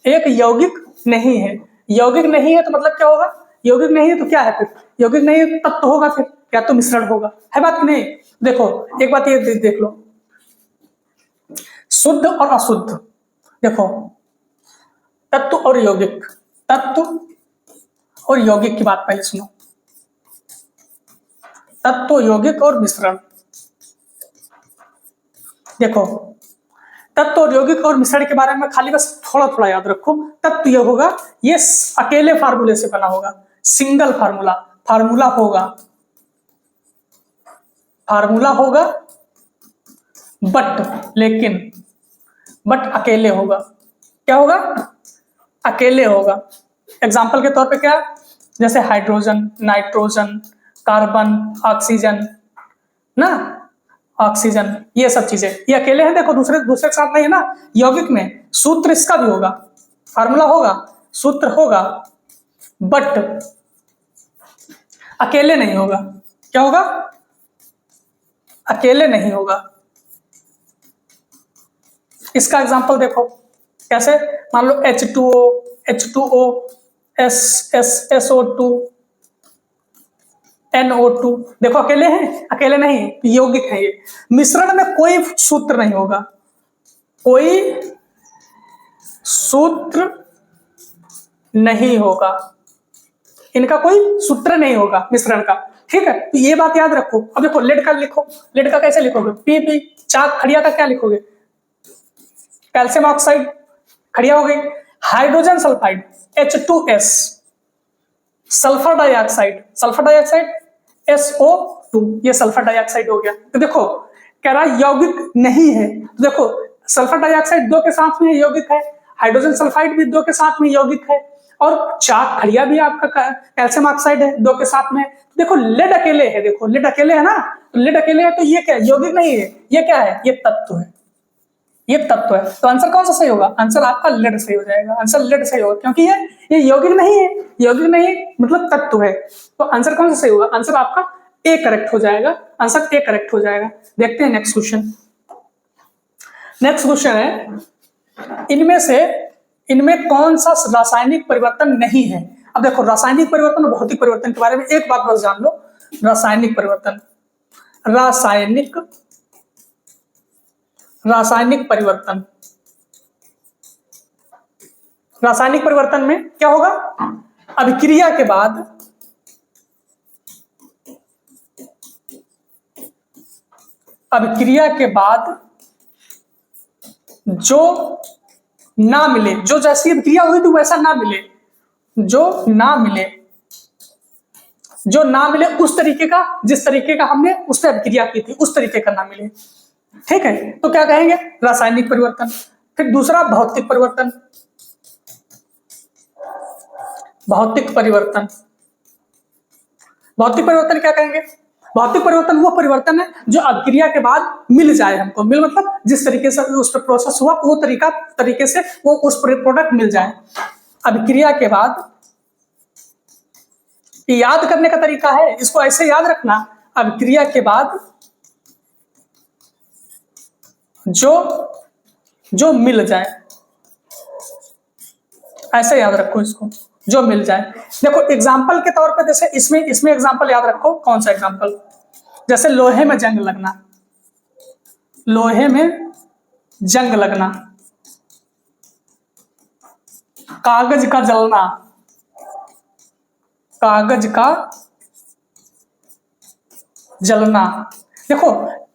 एक यौगिक नहीं है। यौगिक नहीं है तो मतलब क्या होगा? यौगिक नहीं है तो क्या है फिर? यौगिक नहीं है तो तब तो होगा फिर, या तो मिश्रण होगा, है बात नहीं? देखो एक बात ये देख लो, शुद्ध और अशुद्ध, देखो तत्व और यौगिक, तत्व और यौगिक की बात पहले सुनो, तत्व यौगिक और मिश्रण। देखो तत्व और यौगिक और मिश्रण के बारे में खाली बस थोड़ा थोड़ा याद रखो। तत्व यह होगा, ये अकेले फार्मूले से बना होगा, सिंगल फार्मूला, फार्मूला होगा बट अकेले होगा। क्या होगा? अकेले होगा। एग्जाम्पल के तौर पे क्या? जैसे हाइड्रोजन, नाइट्रोजन, कार्बन, ऑक्सीजन ना, ऑक्सीजन, ये सब चीजें ये अकेले हैं। देखो दूसरे के साथ नहीं है ना। यौगिक में सूत्र इसका भी होगा, फार्मूला होगा, सूत्र होगा, बट अकेले नहीं होगा। क्या होगा? अकेले नहीं होगा। इसका एग्जांपल देखो कैसे, मान लो H2O, SO2, NO2, देखो अकेले हैं, अकेले नहीं है, यौगिक है ये। मिश्रण में कोई सूत्र नहीं होगा, कोई सूत्र नहीं होगा, इनका कोई सूत्र नहीं होगा मिश्रण का, ठीक है। तो ये बात याद रखो। अब देखो लेड का लिखो, लेड का कैसे लिखोगे, PP। चाक खड़िया का क्या लिखोगे, कैल्शियम ऑक्साइड, खड़िया हो गई। Hydrogen sulphide H2S, sulphur dioxide, sulphur dioxide SO2, ये सल्फर डाइऑक्साइड हो गया। तो देखो कह रहा यौगिक नहीं है, तो देखो सल्फर डाइऑक्साइड 2 के साथ में यौगिक है, हाइड्रोजन सल्फाइड भी 2 के साथ में यौगिक है, और चाक खड़िया भी आपका कैल्शियम ऑक्साइड है 2 के साथ में। देखो लेड अकेले है, देखो लेड अकेले है ना, तो लेड अकेले है तो ये क्या है, यौगिक नहीं है, ये क्या है, ये तत्व है, ये तत्व है। तो आंसर कौन सा सही होगा, आंसर आपका लेड सही हो जाएगा, आंसर लेड सही होगा, क्योंकि ये यौगिक नहीं है, यौगिक नहीं मतलब तत्व है। तो आंसर कौन सा सही होगा, आंसर आपका ए करेक्ट हो जाएगा, आंसर ए करेक्ट हो जाएगा। देखते हैं नेक्स्ट क्वेश्चन। नेक्स्ट क्वेश्चन है इनमें कौन सा रासायनिक परिवर्तन नहीं है। अब देखो रासायनिक परिवर्तन और भौतिक परिवर्तन के बारे में एक बात बस जान लो, रासायनिक परिवर्तन, रासायनिक परिवर्तन, रासायनिक परिवर्तन में क्या होगा, अभिक्रिया के बाद जो ना मिले, जो जैसी अभिक्रिया हुई थी वैसा ना मिले, जो ना मिले उस तरीके का, जिस तरीके का हमने उस पर अभिक्रिया की थी उस तरीके का ना मिले, ठीक है, तो क्या कहेंगे, रासायनिक परिवर्तन। फिर दूसरा भौतिक परिवर्तन, भौतिक परिवर्तन क्या कहेंगे, भौतिक परिवर्तन वो परिवर्तन है जो अभिक्रिया के बाद मिल जाए हमको, मिल मतलब जिस तरीके से उस पर प्रोसेस हुआ वो तरीके से वो उस प्रोडक्ट मिल जाए। अभिक्रिया के बाद, याद करने का तरीका है, इसको ऐसे याद रखना, अभिक्रिया के बाद जो मिल जाए, ऐसे याद रखो इसको, जो मिल जाए। देखो एग्जाम्पल के तौर पे, जैसे इसमें एग्जाम्पल याद रखो, कौन सा एग्जाम्पल, जैसे लोहे में जंग लगना, लोहे में जंग लगना, कागज का जलना, कागज का जलना। देखो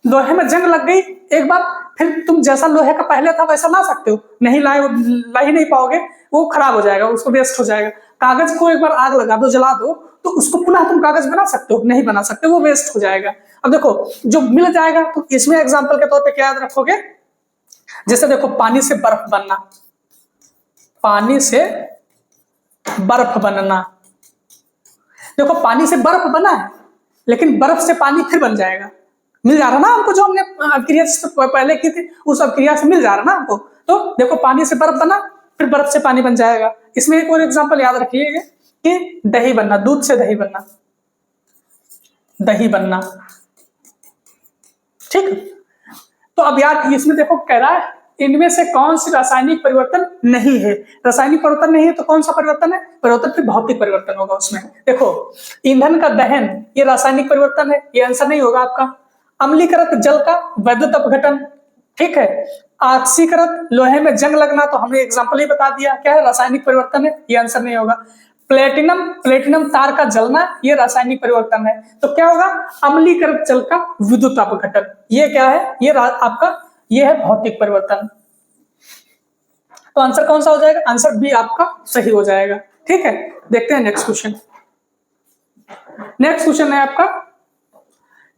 लोहे में जंग लग गई एक बार, फिर तुम जैसा लोहे का पहले था वैसा ला सकते हो, नहीं ला ही नहीं पाओगे, वो खराब हो जाएगा, उसको वेस्ट हो जाएगा। कागज को एक बार आग लगा दो, जला दो, तो उसको पुनः तुम कागज बना सकते हो, नहीं बना सकते, वो वेस्ट हो जाएगा। अब देखो जो मिल जाएगा, तो इसमें एग्जाम्पल के तौर पे क्या याद रखोगे, जैसे देखो पानी से बर्फ बनना, पानी से बर्फ बनना, देखो पानी से बर्फ बना है, लेकिन बर्फ से पानी फिर बन जाएगा, मिल जा रहा ना हमको, जो हमने अभिक्रिया पहले की थी उस अभिक्रिया से मिल जा रहा ना हमको। तो देखो पानी से बर्फ बना, फिर बर्फ से पानी बन जाएगा। इसमें एक और एग्जांपल याद रखिएगा कि दही बनना, दूध से दही बनना, दही बनना, ठीक। तो अब यार इसमें देखो कह रहा है इनमें से कौन सी रासायनिक परिवर्तन नहीं है, रासायनिक परिवर्तन नहीं है तो कौन सा परिवर्तन है, परिवर्तन फिर भौतिक परिवर्तन होगा उसमें। देखो ईंधन का दहन, ये रासायनिक परिवर्तन है, ये आंसर नहीं होगा आपका। अम्लीकृत जल का वैद्युत अपघटन, ठीक है। ऑक्सीकृत लोहे में जंग लगना, तो हमने एग्जांपल ही बता दिया क्या है, रासायनिक परिवर्तन है, ये आंसर नहीं होगा। प्लेटिनम तार का जलना, ये रासायनिक परिवर्तन है, तो क्या होगा, अम्लीकृत जल का विद्युत अपघटन, ये क्या है, ये आपका ये है भौतिक परिवर्तन। तो आंसर कौन सा हो जाएगा, आंसर बी आपका सही हो जाएगा, ठीक है। देखते हैं नेक्स्ट क्वेश्चन। नेक्स्ट क्वेश्चन है आपका,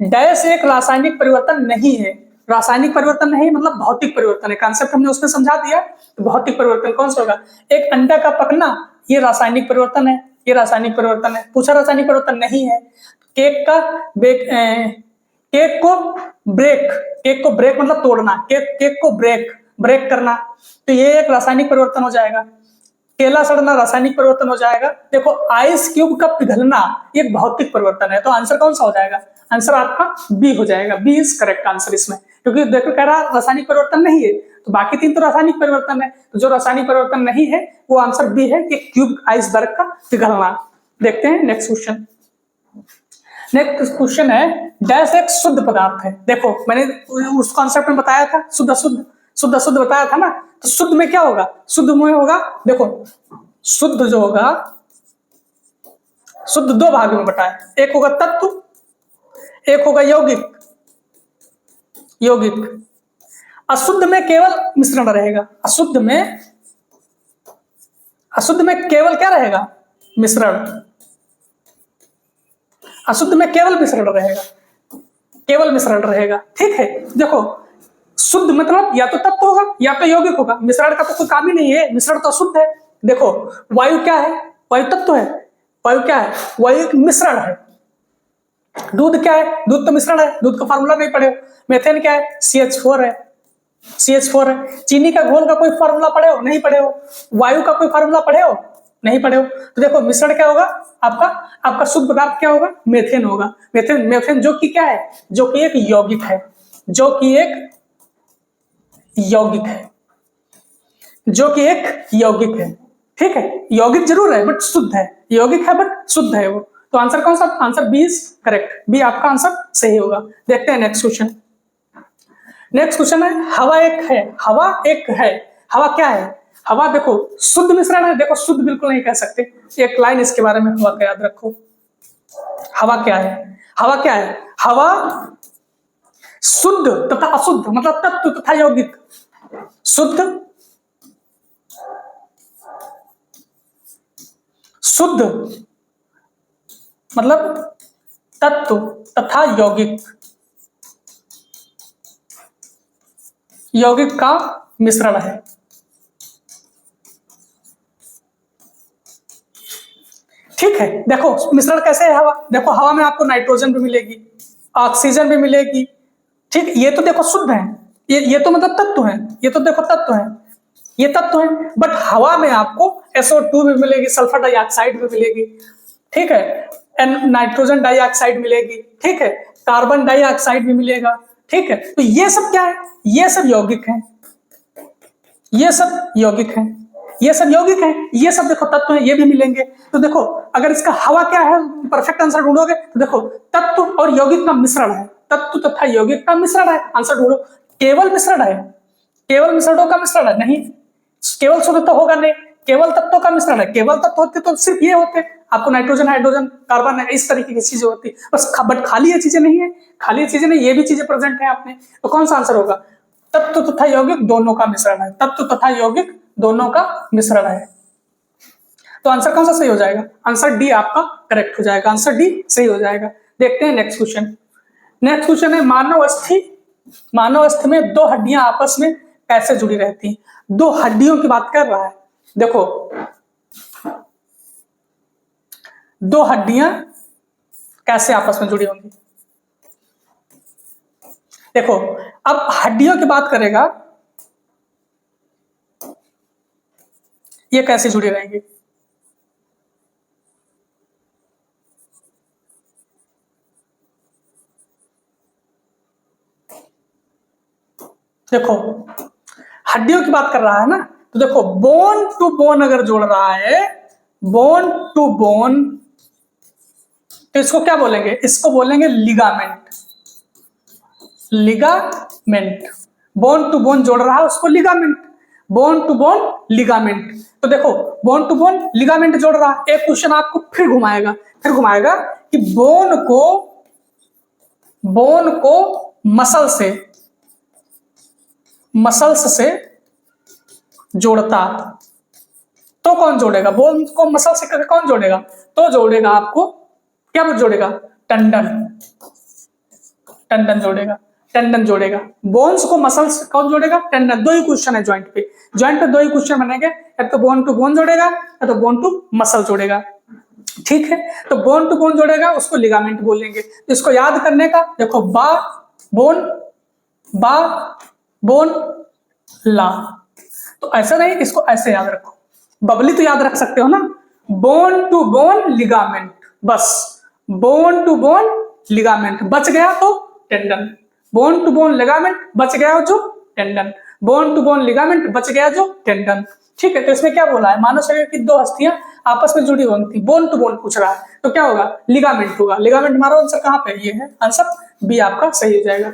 डैश एक रासायनिक परिवर्तन नहीं है, रासायनिक परिवर्तन नहीं मतलब भौतिक परिवर्तन है, कॉन्सेप्ट हमने उसमें समझा दिया। तो भौतिक परिवर्तन कौन सा होगा, एक अंडा का पकना, ये रासायनिक परिवर्तन है, ये रासायनिक परिवर्तन है, पूछा रासायनिक परिवर्तन नहीं है। केक को ब्रेक मतलब तोड़ना, केक को ब्रेक करना, तो ये एक रासायनिक परिवर्तन हो जाएगा। केला सड़ना रासायनिक परिवर्तन हो जाएगा। देखो आइस क्यूब का पिघलना, ये भौतिक परिवर्तन है, तो आंसर कौन सा हो जाएगा, आंसर आपका बी हो जाएगा, बी इज करेक्ट आंसर इसमें, क्योंकि देखो कह रहा रासायनिक परिवर्तन नहीं है, तो बाकी 3 तो रासायनिक परिवर्तन है, तो जो रासायनिक परिवर्तन नहीं है वो आंसर बी है कि क्यूब आइसबर्ग का पिघलना। देखते हैं नेक्स्ट क्वेश्चन। नेक्स्ट क्वेश्चन है, डैश एक शुद्ध पदार्थ है। देखो मैंने उस कॉन्सेप्ट में बताया था, शुद्ध अशुद्ध, शुद्ध अशुद्ध बताया था ना। तो शुद्ध में क्या होगा, शुद्ध में होगा, देखो शुद्ध जो होगा, शुद्ध दो भागों में बटा है, एक होगा तत्व, एक होगा यौगिक। यौगिक अशुद्ध में केवल मिश्रण रहेगा, अशुद्ध में केवल क्या रहेगा, मिश्रण। अशुद्ध में केवल मिश्रण रहेगा, केवल मिश्रण रहेगा। ठीक है, देखो शुद्ध मतलब या तो तत्व होगा या तो यौगिक होगा, मिश्रण का तो कोई काम ही नहीं है, मिश्रण तो अशुद्ध है। देखो वायु क्या है, वायु तत्व है, वायु क्या है, वायु एक मिश्रण है। दूध क्या है, दूध तो मिश्रण है, दूध का फार्मूला नहीं पढ़े हो। मेथेन क्या है, CH4 है, CH4 है। चीनी का घोल का कोई फार्मूला पढ़े हो, नहीं पढ़े हो। वायु का कोई फार्मूला पढ़े हो, नहीं पढ़े हो। तो देखो मिश्रण क्या होगा, आपका शुद्ध पदार्थ क्या होगा, मेथेन होगा। मेथेन जो कि क्या है, जो कि एक यौगिक है, जो कि एक यौगिक है, जो कि एक यौगिक है। ठीक है, यौगिक जरूर है बट शुद्ध है, यौगिक है बट शुद्ध है वो। तो आंसर कौन सा, answer B is correct, B आपका आंसर सही होगा। देखते हैं नेक्स्ट क्वेश्चन। नेक्स्ट क्वेश्चन है, हवा एक है, हवा एक है, हवा क्या है, हवा देखो शुद्ध मिश्रण है। देखो शुद्ध बिल्कुल नहीं कह सकते, एक लाइन इसके बारे में हवा का याद रखो। हवा क्या है, हवा क्या है, हवा शुद्ध तथा अशुद्ध मतलब तत्व तथा यौगिक। शुद्ध, शुद्ध मतलब तत्व तथा यौगिक, यौगिक का मिश्रण है। ठीक है, देखो मिश्रण कैसे है हवा, देखो हवा में आपको नाइट्रोजन भी मिलेगी, ऑक्सीजन भी मिलेगी। ठीक, ये तो देखो शुद्ध है, ये तो मतलब तत्व है, ये तो देखो तत्व है, ये तत्व है। बट हवा में आपको SO2 भी मिलेगी, सल्फर डाइऑक्साइड भी मिलेगी। ठीक है, नाइट्रोजन डाइऑक्साइड मिलेगी। ठीक है, कार्बन डाइऑक्साइड भी मिलेगा। ठीक है, तो ये सब क्या है, ये सब यौगिक हैं, ये सब यौगिक हैं, ये सब यौगिक हैं, ये सब देखो तत्व हैं, ये भी मिलेंगे। तो देखो अगर इसका हवा क्या है, परफेक्ट आंसर ढूंढोगे तो देखो तत्व और यौगिक का मिश्रण है, तत्व तथा यौगिक का मिश्रण है। आंसर ढूंढो, केवल मिश्रण है, केवल मिश्रणों का मिश्रण है, नहीं केवल शुद्ध तो होगा नहीं, केवल तत्वों का मिश्रण है। केवल तत्व होते तो सिर्फ ये होते, आपको नाइट्रोजन, हाइड्रोजन, कार्बन है, इस तरीके की चीजें होती बस। बट खाली ये चीजें नहीं है, खाली ये चीजें नहीं, ये भी चीजें प्रेजेंट है आपने। तो कौन सा आंसर होगा, तत्व तथा यौगिक दोनों का मिश्रण है, तत्व तथा यौगिक दोनों का मिश्रण है। तो आंसर कौन सा सही हो जाएगा, आंसर डी आपका करेक्ट हो जाएगा, आंसर डी सही हो जाएगा। देखते हैं नेक्स्ट क्वेश्चन। नेक्स्ट क्वेश्चन है, मानव अस्थि में दो हड्डियां आपस में कैसे जुड़ी रहती हैं। दो हड्डियों की बात कर रहा है। देखो दो हड्डियां कैसे आपस में जुड़ी होंगी। देखो अब हड्डियों की बात करेगा, ये कैसे जुड़ी रहेंगी। देखो हड्डियों की बात कर रहा है ना, तो देखो बोन टू बोन अगर जोड़ रहा है, बोन टू बोन, तो इसको क्या बोलेंगे, इसको बोलेंगे ligament. Ligament, bone to bone जोड़ रहा है उसको ligament, bone to bone ligament. तो देखो बोन टू बोन लिगामेंट जोड़ रहा है। एक क्वेश्चन आपको फिर घुमाएगा कि बोन को मसल्स से जोड़ता, तो कौन जोड़ेगा, बोन को मसल से कौन जोड़ेगा, तो जोड़ेगा आपको क्या जोड़ेगा, टेंडन जोड़ेगा। बोन्स को मसल से कौन जोड़ेगा, टेंडन। दो ही क्वेश्चन है ज्वाइंट पे दो ही क्वेश्चन बनेंगे, या तो बोन टू बोन जोड़ेगा या तो बोन टू मसल जोड़ेगा। ठीक है, तो बोन टू बोन जोड़ेगा उसको लिगामेंट बोलेंगे। तो इसको याद करने का देखो, बा बोन ला, तो ऐसा नहीं, इसको ऐसे याद रखो। बबली तो याद रख सकते हो ना, बोन टू बोन लिगामेंट, बस बोन टू बोन लिगामेंट, बच गया तो tendon, bone to bone ligament बच गया जो tendon, bone to bone ligament बच गया जो टेंडन। ठीक है, तो इसमें क्या बोला है, मानव शरीर की दो अस्थियां आपस में जुड़ी हुई थी, बोन टू बोन पूछ रहा है तो क्या होगा, लिगामेंट होगा। लिगामेंट हमारा आंसर कहाँ पे, ये है आंसर बी आपका सही हो जाएगा,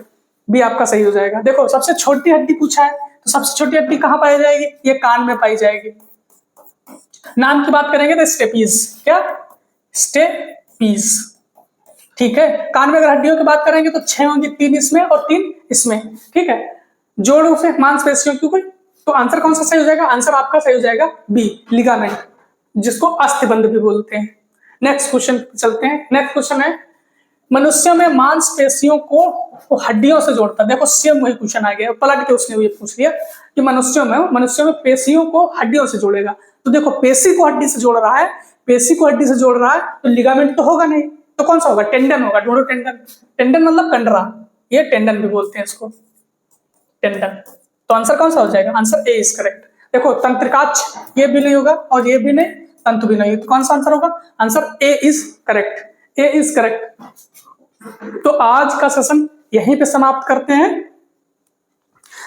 बी आपका सही हो जाएगा। देखो सबसे छोटी हड्डी पूछा है, तो सबसे छोटी हड्डी कहाँ पाई जाएगी, ये कान में पाई जाएगी। नाम की बात करेंगे तो स्टेपीज, क्या स्टेपीज, ठीक है। कान में अगर हड्डियों की बात करेंगे तो 6 होंगी, 3 इसमें और 3 इसमें, ठीक है। जोड़ों से मांसपेशियों की कोई, तो आंसर कौन सा सही हो जाएगा, आंसर आपका सही हो जाएगा बी, लिगामेंट, जिसको अस्थिबंध भी बोलते हैं। नेक्स्ट क्वेश्चन चलते हैं। नेक्स्ट क्वेश्चन है, मनुष्यों में मांसपेशियों को हड्डियों से जोड़ता है। देखो सेम वही क्वेश्चन आ गया, पलट के उसने ये पूछ लिया कि मनुष्यों में पेशियों को हड्डियों से जोड़ेगा। तो देखो पेशी को हड्डी से जोड़ रहा है, पेशी को हड्डी से जोड़ रहा है, तो लिगामेंट तो होगा नहीं, तो कौन सा होगा, टेंडन होगा। ढूंढो टेंडन, टेंडन मतलब कंडरा, ये टेंडन भी बोलते हैं इसको, टेंडन। तो आंसर कौन सा हो जाएगा, आंसर ए इज करेक्ट। देखो तंत्रिकाक्ष ये भी नहीं होगा और ये भी नहीं, तंतु भी नहीं, तो कौन सा आंसर होगा, answer A is correct, A is correct. तो आज का सेशन यहीं पे समाप्त करते हैं।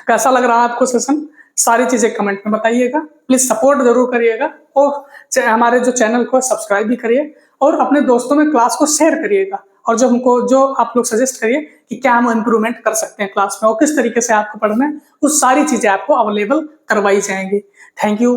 कैसा लग रहा है आपको सेशन, सारी चीजें कमेंट में बताइएगा। प्लीज सपोर्ट जरूर करिएगा और हमारे जो चैनल को सब्सक्राइब भी करिए और अपने दोस्तों में क्लास को शेयर करिएगा। और जो आप लोग सजेस्ट करिए कि क्या हम इम्प्रूवमेंट कर सकते हैं क्लास में और किस तरीके से आपको पढ़ना है, वो सारी चीजें आपको अवेलेबल करवाई जाएंगी। Thank you.